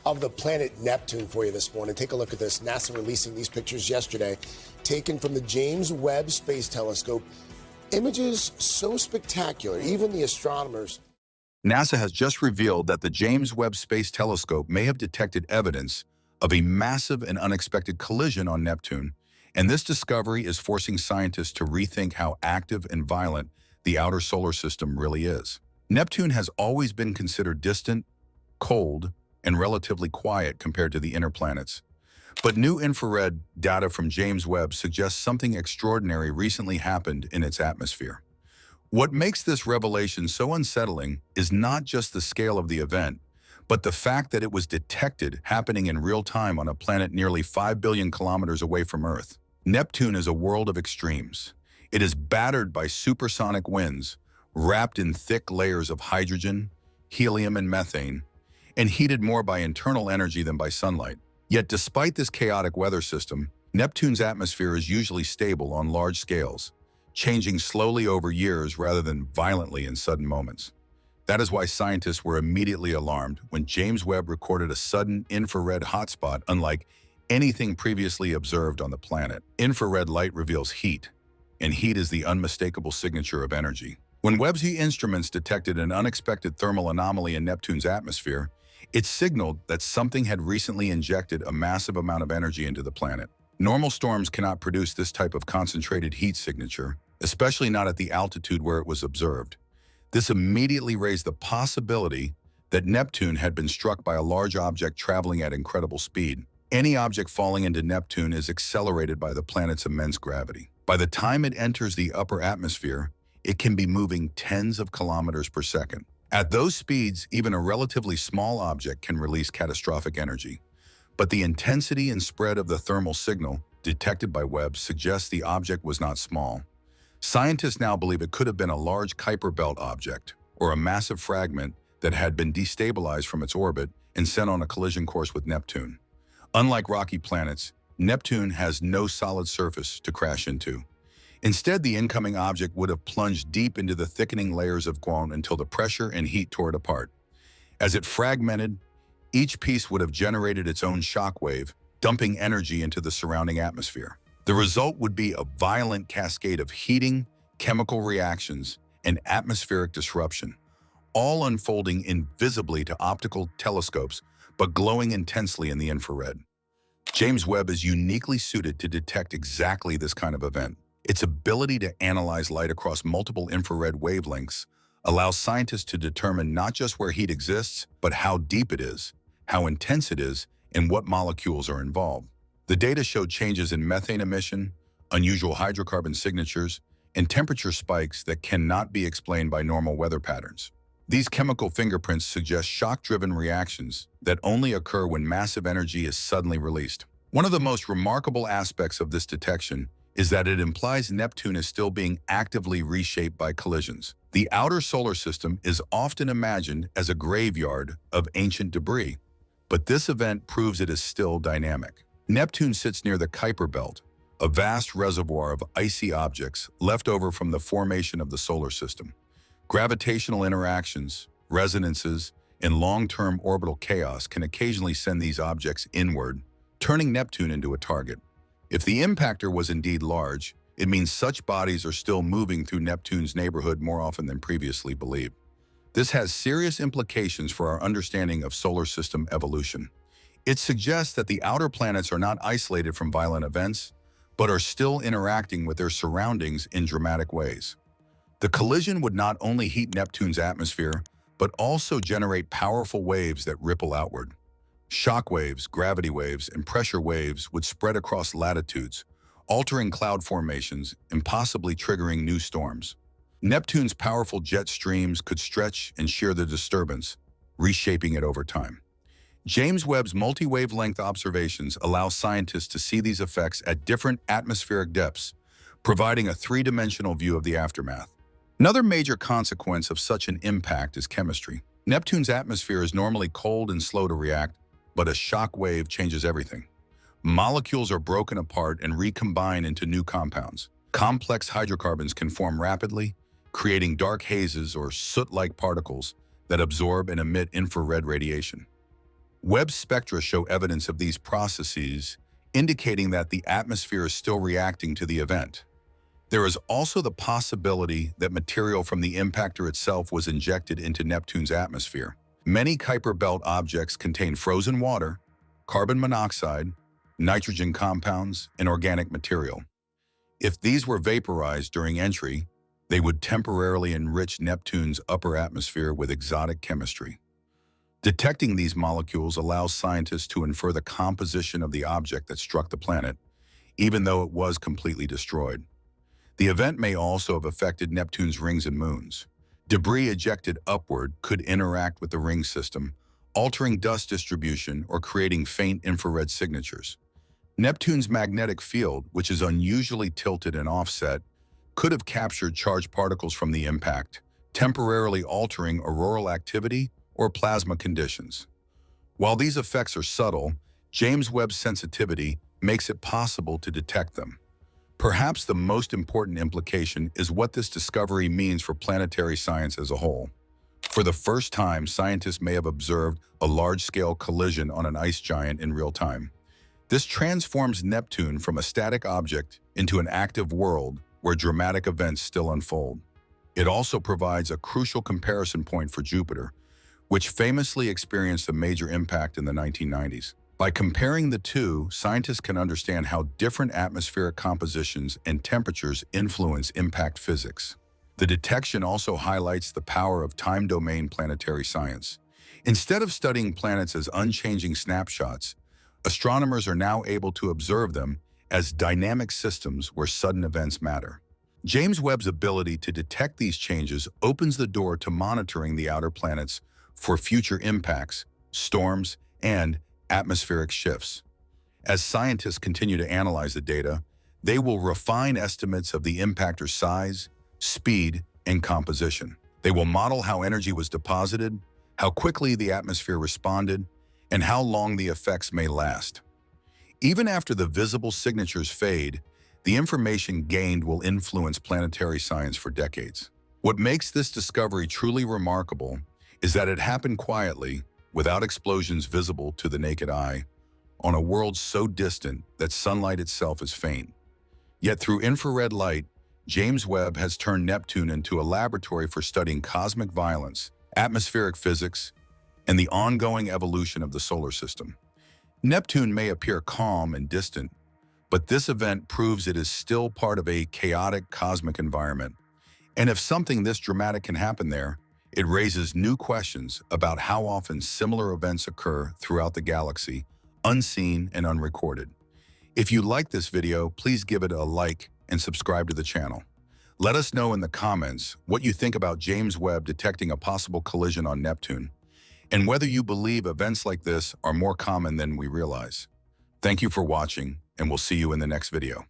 of the planet Neptune for you this morning. Take a look at this. NASA releasing these pictures yesterday, taken from the James Webb Space Telescope. Images so spectacular, even the astronomers. NASA has just revealed that the James Webb Space Telescope may have detected evidence of a massive and unexpected collision on Neptune, and this discovery is forcing scientists to rethink how active and violent the outer solar system really is. Neptune has always been considered distant, cold, and relatively quiet compared to the inner planets. But new infrared data from James Webb suggests something extraordinary recently happened in its atmosphere. What makes this revelation so unsettling is not just the scale of the event, but the fact that it was detected happening in real time on a planet nearly 5 billion kilometers away from Earth. Neptune is a world of extremes. It is battered by supersonic winds, wrapped in thick layers of hydrogen, helium, and methane, and heated more by internal energy than by sunlight. Yet despite this chaotic weather system, Neptune's atmosphere is usually stable on large scales, changing slowly over years rather than violently in sudden moments. That is why scientists were immediately alarmed when James Webb recorded a sudden infrared hotspot unlike anything previously observed on the planet. Infrared light reveals heat, and heat is the unmistakable signature of energy. When Webb's instruments detected an unexpected thermal anomaly in Neptune's atmosphere, it signaled that something had recently injected a massive amount of energy into the planet. Normal storms cannot produce this type of concentrated heat signature, especially not at the altitude where it was observed. This immediately raised the possibility that Neptune had been struck by a large object traveling at incredible speed. Any object falling into Neptune is accelerated by the planet's immense gravity. By the time it enters the upper atmosphere, it can be moving tens of kilometers per second. At those speeds, even a relatively small object can release catastrophic energy. But the intensity and spread of the thermal signal detected by Webb suggests the object was not small. Scientists now believe it could have been a large Kuiper Belt object, or a massive fragment that had been destabilized from its orbit and sent on a collision course with Neptune. Unlike rocky planets, Neptune has no solid surface to crash into. Instead, the incoming object would have plunged deep into the thickening layers of ground until the pressure and heat tore it apart. As it fragmented, each piece would have generated its own shock wave, dumping energy into the surrounding atmosphere. The result would be a violent cascade of heating, chemical reactions, and atmospheric disruption, all unfolding invisibly to optical telescopes, but glowing intensely in the infrared. James Webb is uniquely suited to detect exactly this kind of event. Its ability to analyze light across multiple infrared wavelengths allows scientists to determine not just where heat exists, but how deep it is, how intense it is, and what molecules are involved. The data showed changes in methane emission, unusual hydrocarbon signatures, and temperature spikes that cannot be explained by normal weather patterns. These chemical fingerprints suggest shock-driven reactions that only occur when massive energy is suddenly released. One of the most remarkable aspects of this detection is that it implies Neptune is still being actively reshaped by collisions. The outer solar system is often imagined as a graveyard of ancient debris, but this event proves it is still dynamic. Neptune sits near the Kuiper Belt, a vast reservoir of icy objects left over from the formation of the solar system. Gravitational interactions, resonances, and long-term orbital chaos can occasionally send these objects inward, turning Neptune into a target. If the impactor was indeed large, it means such bodies are still moving through Neptune's neighborhood more often than previously believed. This has serious implications for our understanding of solar system evolution. It suggests that the outer planets are not isolated from violent events, but are still interacting with their surroundings in dramatic ways. The collision would not only heat Neptune's atmosphere, but also generate powerful waves that ripple outward. Shock waves, gravity waves, and pressure waves would spread across latitudes, altering cloud formations and possibly triggering new storms. Neptune's powerful jet streams could stretch and shear the disturbance, reshaping it over time. James Webb's multi-wavelength observations allow scientists to see these effects at different atmospheric depths, providing a three-dimensional view of the aftermath. Another major consequence of such an impact is chemistry. Neptune's atmosphere is normally cold and slow to react, but a shock wave changes everything. Molecules are broken apart and recombine into new compounds. Complex hydrocarbons can form rapidly, creating dark hazes or soot-like particles that absorb and emit infrared radiation. Webb spectra show evidence of these processes, indicating that the atmosphere is still reacting to the event. There is also the possibility that material from the impactor itself was injected into Neptune's atmosphere. Many Kuiper Belt objects contain frozen water, carbon monoxide, nitrogen compounds, and organic material. If these were vaporized during entry, they would temporarily enrich Neptune's upper atmosphere with exotic chemistry. Detecting these molecules allows scientists to infer the composition of the object that struck the planet, even though it was completely destroyed. The event may also have affected Neptune's rings and moons. Debris ejected upward could interact with the ring system, altering dust distribution or creating faint infrared signatures. Neptune's magnetic field, which is unusually tilted and offset, could have captured charged particles from the impact, temporarily altering auroral activity or plasma conditions. While these effects are subtle, James Webb's sensitivity makes it possible to detect them. Perhaps the most important implication is what this discovery means for planetary science as a whole. For the first time, scientists may have observed a large-scale collision on an ice giant in real time. This transforms Neptune from a static object into an active world where dramatic events still unfold. It also provides a crucial comparison point for Jupiter, which famously experienced a major impact in the 1990s. By comparing the two, scientists can understand how different atmospheric compositions and temperatures influence impact physics. The detection also highlights the power of time-domain planetary science. Instead of studying planets as unchanging snapshots, astronomers are now able to observe them as dynamic systems where sudden events matter. James Webb's ability to detect these changes opens the door to monitoring the outer planets for future impacts, storms, and atmospheric shifts. As scientists continue to analyze the data, they will refine estimates of the impactor's size, speed, and composition. They will model how energy was deposited, how quickly the atmosphere responded, and how long the effects may last. Even after the visible signatures fade, the information gained will influence planetary science for decades. What makes this discovery truly remarkable is that it happened quietly, without explosions visible to the naked eye, on a world so distant that sunlight itself is faint. Yet through infrared light, James Webb has turned Neptune into a laboratory for studying cosmic violence, atmospheric physics, and the ongoing evolution of the solar system. Neptune may appear calm and distant, but this event proves it is still part of a chaotic cosmic environment. And if something this dramatic can happen there, it raises new questions about how often similar events occur throughout the galaxy, unseen and unrecorded. If you like this video, please give it a like and subscribe to the channel. Let us know in the comments what you think about James Webb detecting a possible collision on Neptune, and whether you believe events like this are more common than we realize. Thank you for watching, and we'll see you in the next video.